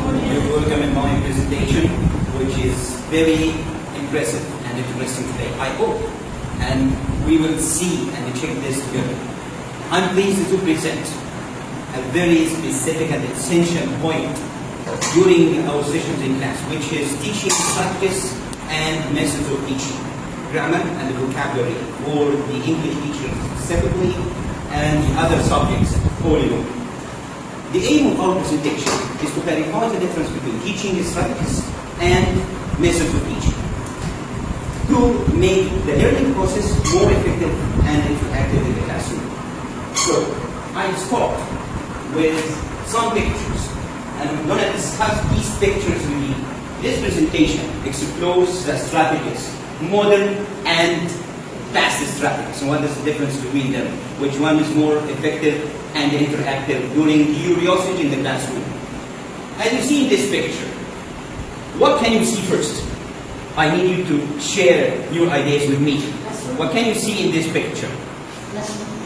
You're welcome in my presentation, which is very impressive and interesting today, I hope. And we will see and check this together. I'm pleased to present a very specific and essential point during our sessions in class, which is teaching practice and methods of teaching, grammar and vocabulary for the English teachers specifically and the other subjects all in all. The aim of our presentation is to clarify the difference between teaching strategies and methods of teaching, to make the learning process more effective and interactive in the classroom. So, I start with some pictures, and I'm going to discuss these pictures with you. This presentation explores the strategies, modern and past strategies, and what is the difference between them, which one is more effective and interactive during curiosity in the classroom. As you see in this picture, what can you see first? I need you to share your ideas with me. What can you see in this picture?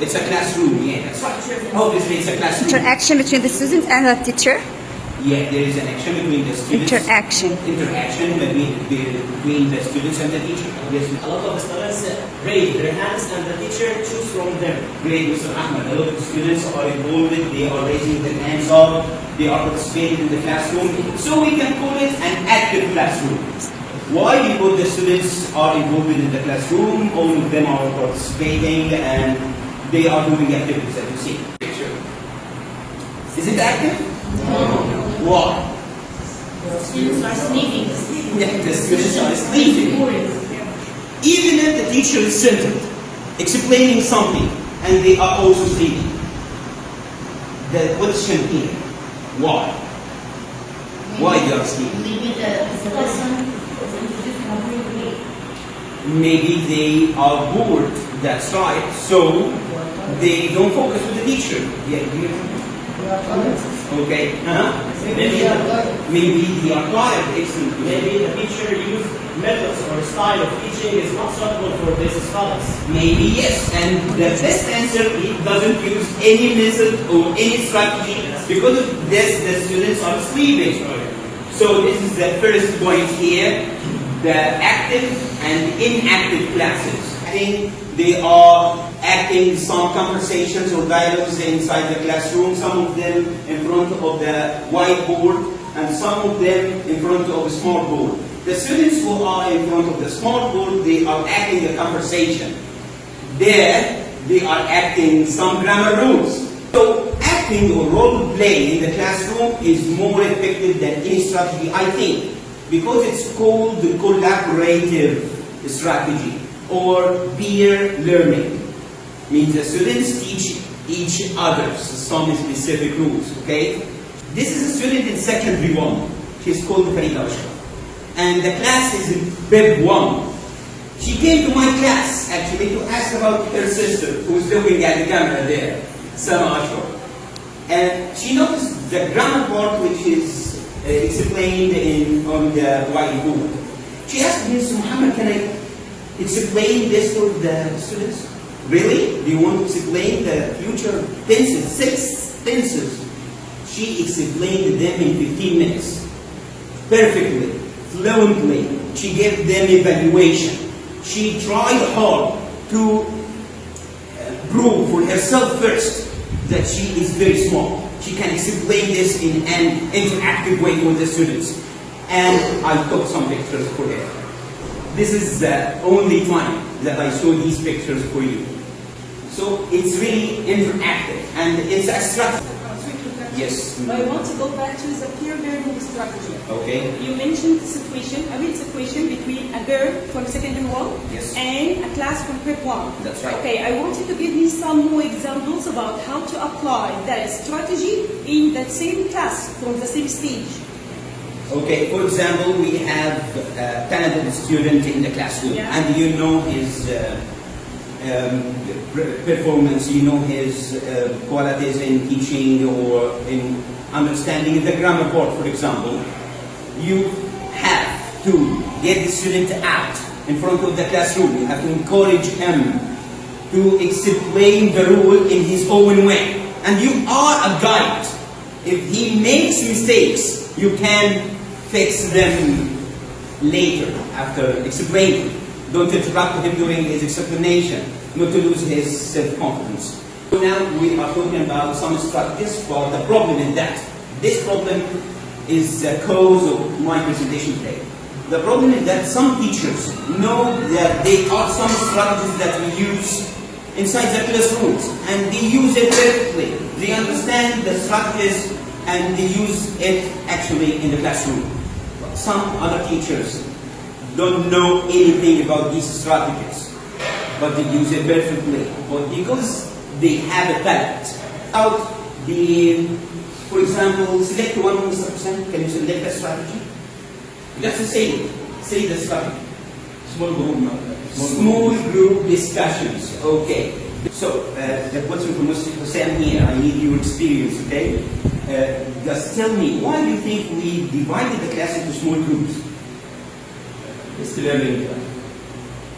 It's a classroom, yeah, that's right. Obviously, it's a classroom. Interaction between the student and the teacher. Yeah, there is an action between the students. Interaction between the students and the teacher. Obviously. A lot of students raise their hands and the teacher choose from them. Great, Mr. Ahmed. A lot of students are involved, they are raising their hands up, they are participating in the classroom. So we can call it an active classroom. Why? Because the students are involved in the classroom, all of them are participating and they are doing activities, as you see. Picture. Is it active? No. Why? The students are sleeping. Yeah, the students are sleeping. Even if the teacher is centered, explaining something, and they are also sleeping. The question here, why? Why they are sleeping? Maybe the lesson Maybe they are bored, that's right, so they don't focus with the teacher. Yeah, okay. Maybe they are tired. Excellent. Maybe the teacher used methods or style of teaching is not suitable for these scholars. Maybe yes, and the best answer, it doesn't use any method or any strategy because of this the students are sleeping. So this is the first point here, the active and inactive classes. I think they are acting some conversations or dialogues inside the classroom, some of them in front of the whiteboard and some of them in front of a smart board. The students who are in front of the smart board, they are acting a conversation. There, they are acting some grammar rules. So, acting or role play in the classroom is more effective than any strategy, I think, because it's called the collaborative strategy or peer learning. Means the students teach each other some specific rules, okay? This is a student in secondary 1. She's called Farida Ashraf. And the class is in Bib 1. She came to my class, actually, to ask about her sister, who's looking at the camera there, Sama Ashraf. And she noticed the grammar part, which is explained on the whiteboard. She asked me, Mr. Muhammad, can I explain this to the students? Really? Do you want to explain the future tenses, 6 tenses? She explained them in 15 minutes. Perfectly, fluently. She gave them evaluation. She tried hard to prove for herself first that she is very smart. She can explain this in an interactive way for the students. And I took some pictures for her. This is the only time that I saw these pictures for you. So it's really interactive and it's a strategy. Yes. I want to go back to the peer learning strategy. Okay. You mentioned the situation between a girl from secondary 1 Yes. and a class from prep 1. That's right. Okay, I want you to give me some more examples about how to apply that strategy in that same class from the same stage. Okay, for example, we have a talented student in the classroom, Yeah. and you know his performance, you know his qualities in teaching or in understanding the grammar part, for example. You have to get the student out in front of the classroom. You have to encourage him to explain the rule in his own way. And you are a guide. If he makes mistakes, you can fix them later after explaining. Don't interrupt him during his explanation, not to lose his self-confidence. So now we are talking about some strategies for the problem in that. This problem is the cause of my presentation today. The problem is that some teachers know that there are some strategies that we use inside the classrooms, and they use it perfectly. They understand the strategies and they use it actually in the classroom. But some other teachers don't know anything about these strategies, but they use it perfectly. But because they have a talent. For example, select one, Mr. Hussain. Can you select a strategy? Just say the strategy. Small group discussions. Okay. So the question from Mr. Hussain here, I need your experience, okay? Just tell me, why do you think we divided the class into small groups? It's learning.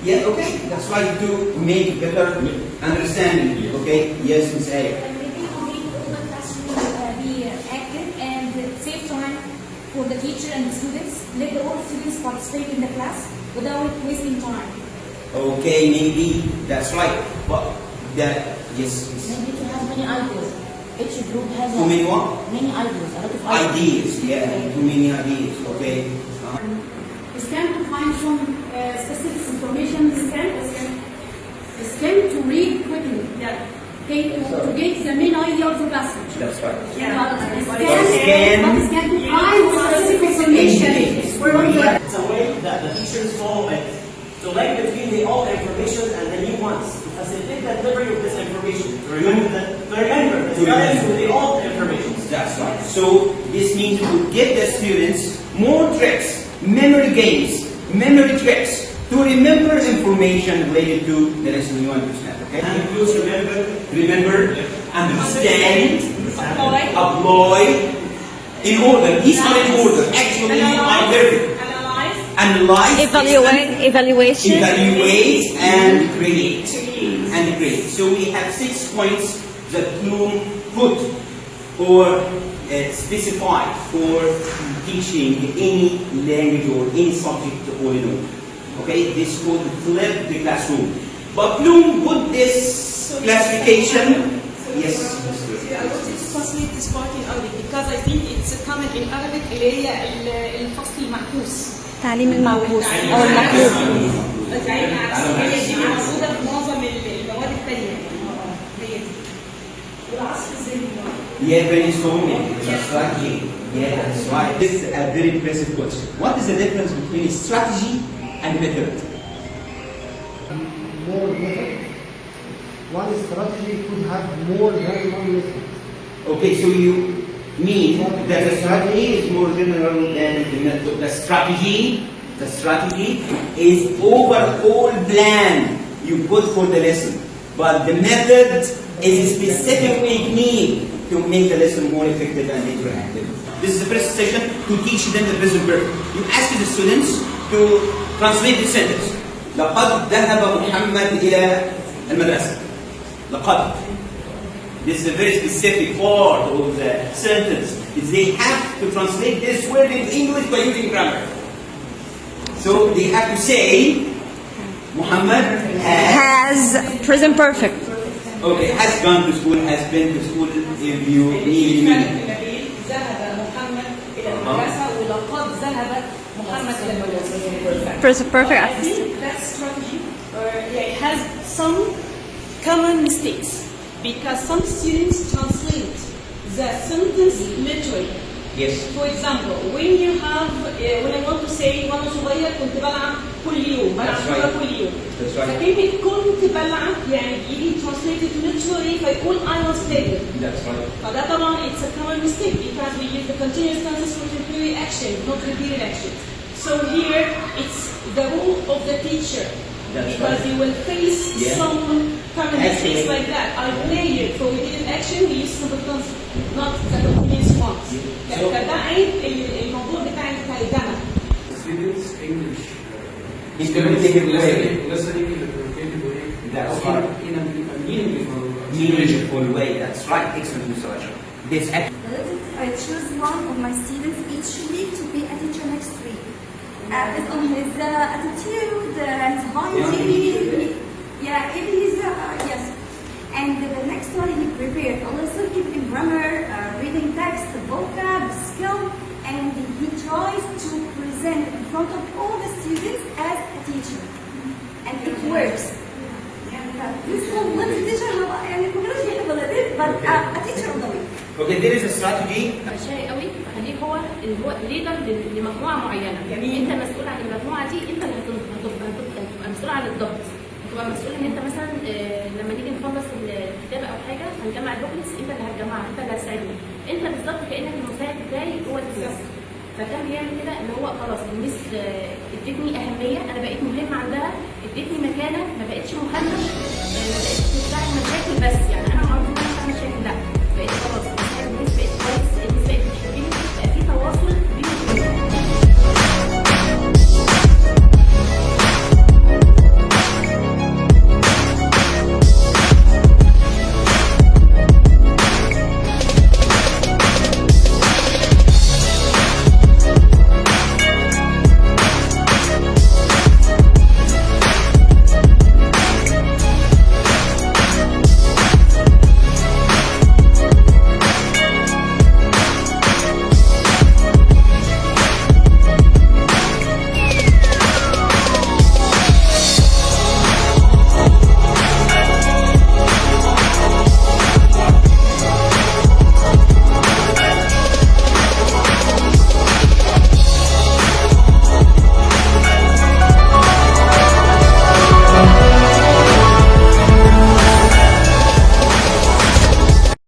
Yeah, okay. That's why to make better understanding. Okay? Yes, Ms. Aya. Maybe all the classroom be active and save time for the teacher and the students. Let all students participate in the class without wasting time. Okay, maybe that's right. But yes. Maybe to have many ideas. Each group has Too many what? many ideas, a lot of Ideas. Yeah, too many ideas. Okay. Scan to find some specific information, scan to read quickly, okay, to get the main idea of the passage. That's right. Scan to find specific information. It's a way that the teachers follow it to link between the old information and the new ones, to facilitate the delivery of this information, to remember the studies with the old information. That's right. So this means to give the students more tricks, memory games, memory tricks to remember information related to the lesson you understand. Okay? And please Remember, understand, apply, in order. These are in order. Actually, are perfect. Analyze, Evaluation. evaluate, and create. So we have 6 points that Bloom put or specify for teaching any language or any subject all in all. Okay, this is called flip the classroom. But Bloom put this classification. Yes. I want to translate this part in Arabic because I think it's common in Arabic اللي هي الفصل المعكوس. تعليم المعكوس أو المقلوب. هي دي موجودة في معظم المواد التانية. هي دي. والعصر الذهني. Yeah, brainstorming. It's a strategy. Yeah, that's right. This is a very impressive question. What is the difference between strategy and method? More method. One strategy could have more than one method. Okay, so you mean that the strategy is more general than the method. The strategy is overall plan you put for the lesson, but the method is a specific technique to make the lesson more effective and interactive. This is the first session to teach them the present perfect. You ask the students to translate the sentence. لقد ذهب محمد إلى المدرسة. لقد. This is a very specific part of the sentence. They have to translate this word in English by using grammar. So they have to say, Muhammad Has present perfect. Okay, has gone to school, has been to school, if you need me. ذهب محمد إلى المدرسة ولقد ذهب محمد إلى المدرسة. Present perfect. I think that strategy it has some common mistakes because some students translate the sentence literally. Yes. For example, when you have when I want to say وانا صغير كنت بلعب كل يوم بلعب That's كورة right. كل يوم. That's right. فكلمة كنت بلعب يعني يجي translated literally فيقول I was playing. That's right. فده طبعا it's a common mistake because we use the continuous tenses for temporary action, not repeated action. So here it's the role of the teacher. That's Because right. you will face Yeah. some common mistakes Actually- like that. I play it for repeated action, we use simple tense, not the continuous ones. So- فده عيب الموضوع بتاع الترجمة. Students English. It's going to take it away. Listening in a communicative way. That's Okay, right. in a meaningful Meaningful way. That's right. Excellent, Mr. Rajab. This I choose one of my students each week to be a teacher next week. Based on his attitude and hygiene. Yeah, if he's yes. And the next one, he prepared a lesson in grammar, reading text, vocab, skill, and he tries to present in front of all the students as a teacher. And it works. This one, not a teacher, يعني ما كانش يحب الولادات, but a teacher of the week. Okay, there is a strategy. شيء قوي خليه هو اللي هو ليدر لمجموعه معينه. يعني انت مسؤول عن المجموعه دي، انت اللي هتبقى مسؤول عن الضبط. هتبقى مسؤول ان انت مثلا لما نيجي نخلص الكتابه او حاجه هنجمع البوكلتس، انت اللي هتجمعها، انت اللي هتساعدني. انت بالظبط كانك المساعد بتاعي جوه الكلاس. فكان بيعمل كده ان هو خلاص الميس ادتني اهميه، انا بقيت مهم عندها، ادتني مكانه، ما بقتش مهمش، ما بقتش بتاعت مشاكل بس. يعني انا معروف ان انا بتاع مشاكل، لا بقيت خلاص